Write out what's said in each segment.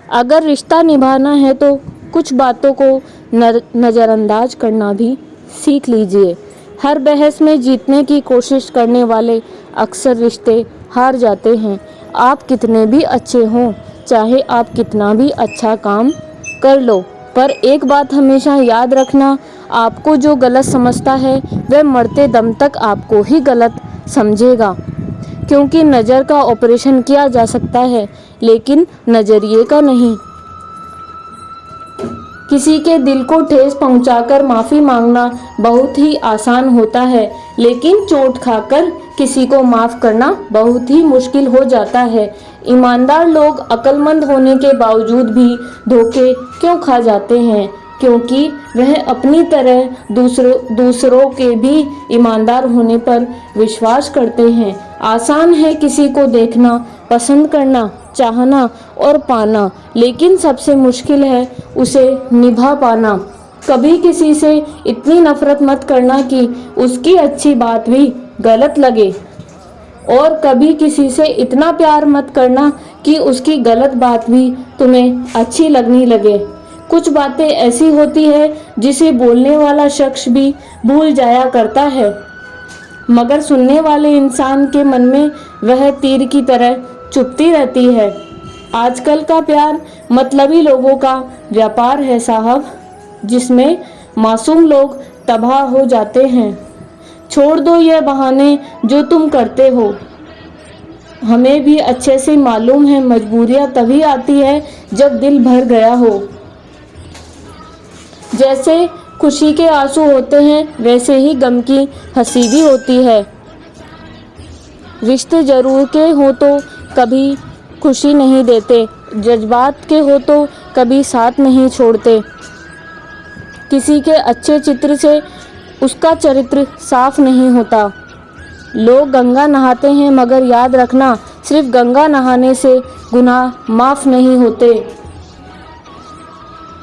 अगर रिश्ता निभाना है तो कुछ बातों को नज़रअंदाज करना भी सीख लीजिए। हर बहस में जीतने की कोशिश करने वाले अक्सर रिश्ते हार जाते हैं। आप कितने भी अच्छे हों, चाहे आप कितना भी अच्छा काम कर लो, पर एक बात हमेशा याद रखना, आपको जो गलत समझता है वह मरते दम तक आपको ही गलत समझेगा। क्योंकि नज़र का ऑपरेशन किया जा सकता है, लेकिन नज़रिए का नहीं। किसी के दिल को ठेस पहुंचाकर माफ़ी मांगना बहुत ही आसान होता है, लेकिन चोट खाकर किसी को माफ़ करना बहुत ही मुश्किल हो जाता है। ईमानदार लोग अक्लमंद होने के बावजूद भी धोखे क्यों खा जाते हैं? क्योंकि वह अपनी तरह दूसरों के भी ईमानदार होने पर विश्वास करते हैं। आसान है किसी को देखना, पसंद करना, चाहना और पाना, लेकिन सबसे मुश्किल है उसे निभा पाना। कभी किसी से इतनी नफरत मत करना कि उसकी अच्छी बात भी गलत लगे, और कभी किसी से इतना प्यार मत करना कि उसकी गलत बात भी तुम्हें अच्छी लगने लगे। कुछ बातें ऐसी होती है जिसे बोलने वाला शख्स भी भूल जाया करता है, मगर सुनने वाले इंसान के मन में वह तीर की तरह चुभती रहती है। आजकल का प्यार मतलबी लोगों का व्यापार है साहब, जिसमें मासूम लोग तबाह हो जाते हैं। छोड़ दो ये बहाने जो तुम करते हो। हमें भी अच्छे से मालूम है मजबूरियां तभी आती है जब दिल भर गया हो। जैसे खुशी के आंसू होते हैं, वैसे ही गम की हंसी भी होती है। रिश्ते जरूर के हो तो कभी खुशी नहीं देते, जज्बात के हो तो कभी साथ नहीं छोड़ते। किसी के अच्छे चित्र से उसका चरित्र साफ नहीं होता। लोग गंगा नहाते हैं, मगर याद रखना, सिर्फ गंगा नहाने से गुनाह माफ नहीं होते।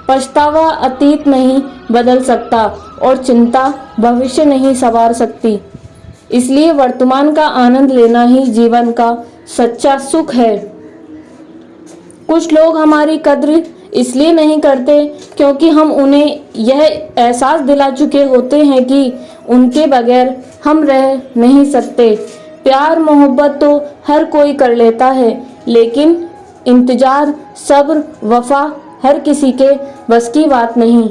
पछतावा अतीत नहीं बदल सकता और चिंता भविष्य नहीं संवार सकती। इसलिए वर्तमान का आनंद लेना ही जीवन का सच्चा सुख है। कुछ लोग हमारी कद्र इसलिए नहीं करते क्योंकि हम उन्हें यह एहसास दिला चुके होते हैं कि उनके बगैर हम रह नहीं सकते। प्यार मोहब्बत तो हर कोई कर लेता है, लेकिन इंतजार, सब्र, वफा हर किसी के बस की बात नहीं।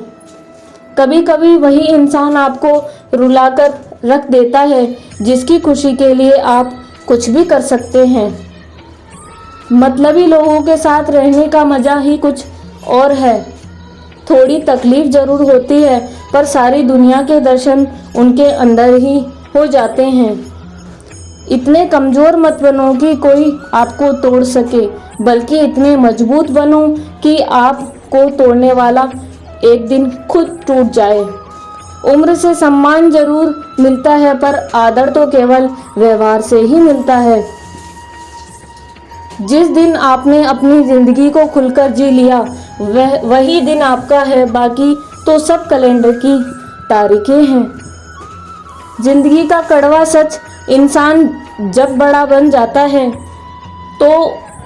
कभी कभी वही इंसान आपको रुलाकर रख देता है जिसकी खुशी के लिए आप कुछ भी कर सकते हैं। मतलबी लोगों के साथ रहने का मजा ही कुछ और है। थोड़ी तकलीफ जरूर होती है, पर सारी दुनिया के दर्शन उनके अंदर ही हो जाते हैं। इतने कमजोर मत बनो कि कोई आपको तोड़ सके, बल्कि इतने मजबूत बनो कि आपको तोड़ने वाला एक दिन खुद टूट जाए। उम्र से सम्मान जरूर मिलता है, पर आदर तो केवल व्यवहार से ही मिलता है। जिस दिन आपने अपनी जिंदगी को खुलकर जी लिया, वही दिन आपका है, बाकी तो सब कैलेंडर की तारीखें हैं। जिंदगी का कड़वा सच, इंसान जब बड़ा बन जाता है तो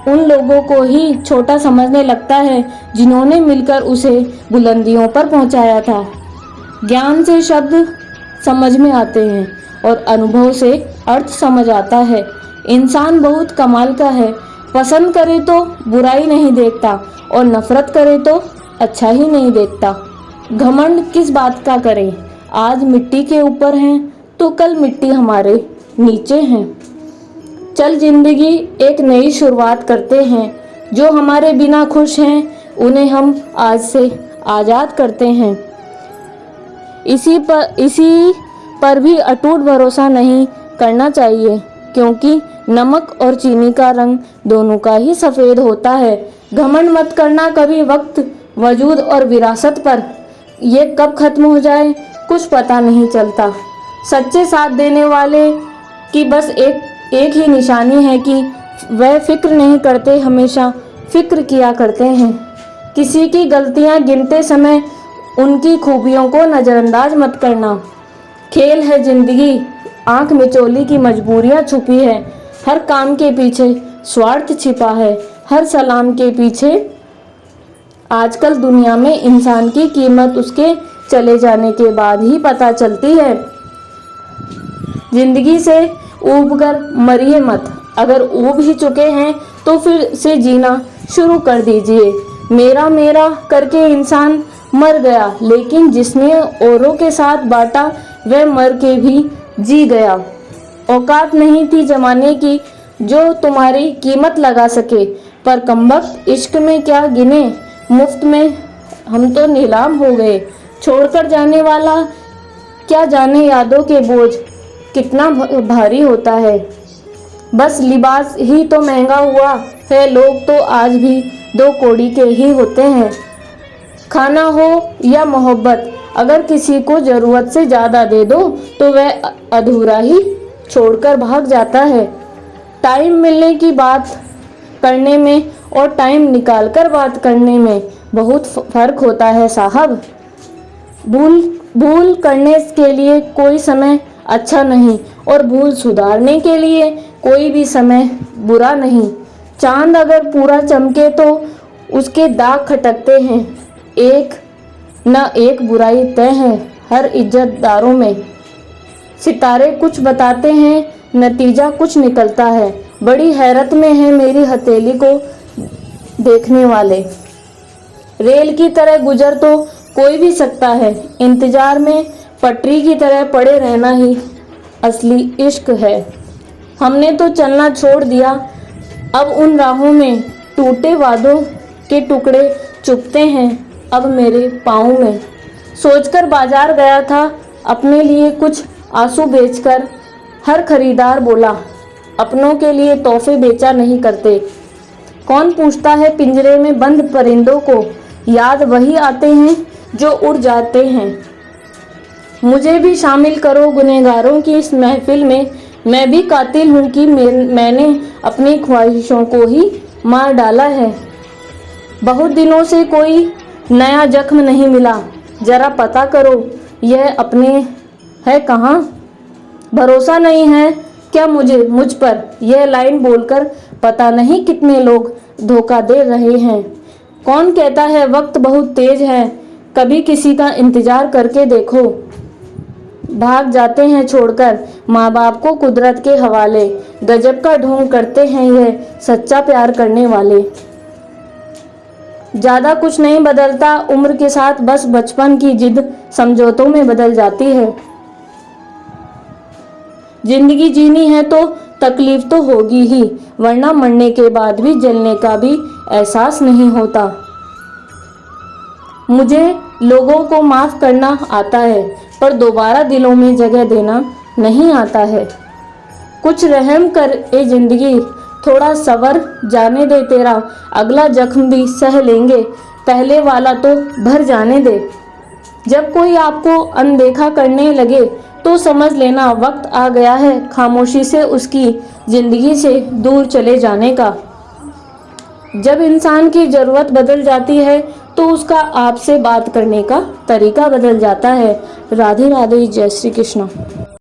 उन लोगों को ही छोटा समझने लगता है जिन्होंने मिलकर उसे बुलंदियों पर पहुंचाया था। ज्ञान से शब्द समझ में आते हैं और अनुभव से अर्थ समझ आता है। इंसान बहुत कमाल का है, पसंद करे तो बुराई नहीं देखता और नफरत करे तो अच्छा ही नहीं देखता। घमंड किस बात का करें? आज मिट्टी के ऊपर हैं तो कल मिट्टी हमारे नीचे हैं। चल जिंदगी एक नई शुरुआत करते हैं। जो हमारे बिना खुश हैं उन्हें हम आज से आज़ाद करते हैं। इसी पर भी अटूट भरोसा नहीं करना चाहिए, क्योंकि नमक और चीनी का रंग दोनों का ही सफ़ेद होता है। घमंड मत करना कभी वक्त, वजूद और विरासत पर। ये कब खत्म हो जाए कुछ पता नहीं चलता। सच्चे साथ देने वाले की बस एक ही निशानी है कि वह फिक्र नहीं करते, हमेशा फिक्र किया करते हैं। किसी की गलतियां गिनते समय उनकी खूबियों को नज़रअंदाज मत करना। खेल है जिंदगी, आंख मिचोली की मजबूरियां छुपी है। हर काम के पीछे स्वार्थ छिपा है, हर सलाम के पीछे आजकल दुनिया में इंसान की कीमत उसके चले जाने के बाद ही पता चलती है। जिंदगी से ऊब कर मरिए मत। अगर ऊब ही चुके हैं तो फिर से जीना शुरू कर दीजिए। मेरा मेरा करके इंसान मर गया, लेकिन जिसने औरों के साथ बांटा वह मर के भी जी गया। औकात नहीं थी जमाने की जो तुम्हारी कीमत लगा सके, पर कमबख्त इश्क में क्या गिने, मुफ्त में हम तो नीलाम हो गए। छोड़कर जाने वाला क्या जाने यादों के बोझ कितना भारी होता है। बस लिबास ही तो महंगा हुआ है, लोग तो आज भी दो कौड़ी के ही होते हैं। खाना हो या मोहब्बत, अगर किसी को ज़रूरत से ज़्यादा दे दो तो वह अधूरा ही छोड़कर भाग जाता है। टाइम मिलने की बात करने में और टाइम निकालकर बात करने में बहुत फ़र्क होता है साहब। भूल करने के लिए कोई समय अच्छा नहीं और भूल सुधारने के लिए कोई भी समय बुरा नहीं। चांद अगर पूरा चमके तो उसके दाग खटकते हैं। एक न एक बुराई तय है हर इज्जतदारों में। सितारे कुछ बताते हैं, नतीजा कुछ निकलता है। बड़ी हैरत में है मेरी हथेली को देखने वाले। रेल की तरह गुजर तो कोई भी सकता है, इंतजार में पटरी की तरह पड़े रहना ही असली इश्क है। हमने तो चलना छोड़ दिया, अब उन राहों में टूटे वादों के टुकड़े चुभते हैं अब मेरे पाँव में। सोचकर बाजार गया था अपने लिए कुछ आंसू बेचकर, हर खरीदार बोला अपनों के लिए तोहफे बेचा नहीं करते। कौन पूछता है पिंजरे में बंद परिंदों को, याद वही आते हैं जो उड़ जाते हैं। मुझे भी शामिल करो गुनहगारों की इस महफिल में, मैं भी कातिल हूँ कि मैंने अपनी ख्वाहिशों को ही मार डाला है। बहुत दिनों से कोई नया जख्म नहीं मिला, जरा पता करो यह अपने है कहाँ। भरोसा नहीं है क्या मुझ पर, यह लाइन बोलकर पता नहीं कितने लोग धोखा दे रहे हैं। कौन कहता है वक्त बहुत तेज है, कभी किसी का इंतजार करके देखो। भाग जाते हैं छोड़कर माँ बाप को कुदरत के हवाले, गजब का ढोंग करते हैं यह सच्चा प्यार करने वाले। ज़्यादा कुछ नहीं बदलता उम्र के साथ, बस बचपन की जिद समझौतों में बदल जाती है। जिंदगी जीनी है तो तकलीफ तो होगी ही, वरना मरने के बाद भी जलने का भी एहसास नहीं होता। मुझे लोगों को माफ़ करना आता है, पर दोबारा दिलों में जगह देना नहीं आता है। कुछ रहम कर ए जिंदगी, थोड़ा सवर जाने दे, तेरा अगला जख्म भी सह लेंगे, पहले वाला तो भर जाने दे। जब कोई आपको अनदेखा करने लगे तो समझ लेना वक्त आ गया है खामोशी से उसकी ज़िंदगी से दूर चले जाने का। जब इंसान की ज़रूरत बदल जाती है तो उसका आपसे बात करने का तरीका बदल जाता है। राधे राधे, जय श्री कृष्ण।